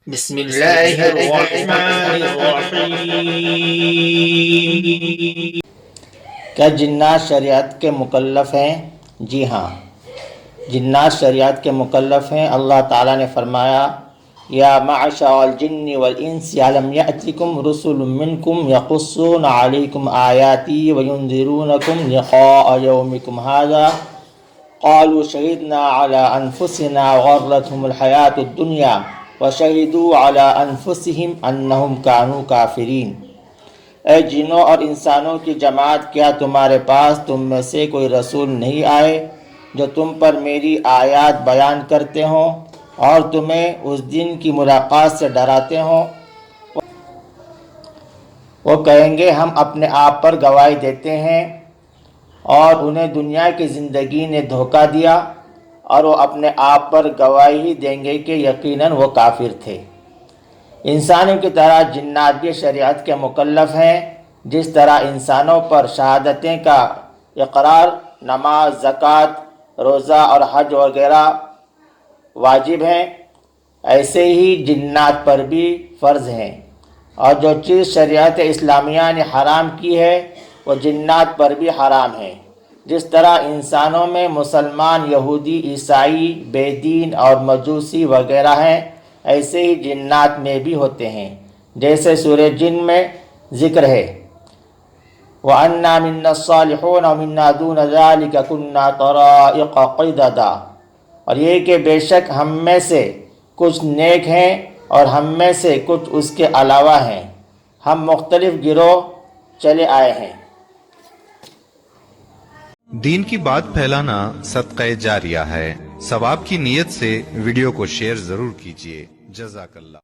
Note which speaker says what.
Speaker 1: بسم اللہ الرحمن الرحیم۔
Speaker 2: کیا جنات شریعت کے مکلف ہیں؟ جی ہاں، جنات شریعت کے مکلف ہیں۔ اللہ تعالیٰ نے فرمایا یا معشر الجن والانس الم یأتکم رسل منکم یقصون علیکم آیاتی وینذرونکم لقاء یومکم ھذا قالوا شہدنا علی انفسنا وغرتهم الحیاۃ الدنیا وشہدوا علی انفسہم انہم کانوا کافرین۔ اے جنوں اور انسانوں کی جماعت، کیا تمہارے پاس تم میں سے کوئی رسول نہیں آئے جو تم پر میری آیات بیان کرتے ہوں اور تمہیں اس دن کی ملاقات سے ڈراتے ہوں؟ وہ کہیں گے ہم اپنے آپ پر گواہی دیتے ہیں، اور انہیں دنیا کی زندگی نے دھوکہ دیا، اور وہ اپنے آپ پر گواہی دیں گے کہ یقیناً وہ کافر تھے۔ انسانوں کی طرح جنات بھی شریعت کے مکلف ہیں۔ جس طرح انسانوں پر شہادتیں کا اقرار، نماز، زکوٰۃ، روزہ اور حج وغیرہ واجب ہیں، ایسے ہی جنات پر بھی فرض ہیں، اور جو چیز شریعت اسلامیہ نے حرام کی ہے وہ جنات پر بھی حرام ہے۔ جس طرح انسانوں میں مسلمان، یہودی، عیسائی، بے دین اور مجوسی وغیرہ ہیں، ایسے ہی جنات میں بھی ہوتے ہیں، جیسے سورہ جن میں ذکر ہے وَأَنَّا مِنَّا الصَّالِحُونَ وَمِنَّا دُونَ ذَلِكَ كُنَّا طَرَائِقَ قِدَدًا، اور یہ کہ بے شک ہم میں سے کچھ نیک ہیں اور ہم میں سے کچھ اس کے علاوہ ہیں، ہم مختلف گروہ چلے آئے ہیں۔
Speaker 3: دین کی بات پھیلانا صدقہ جاریہ ہے۔ ثواب کی نیت سے ویڈیو کو شیئر ضرور کیجیے۔ جزاک اللہ۔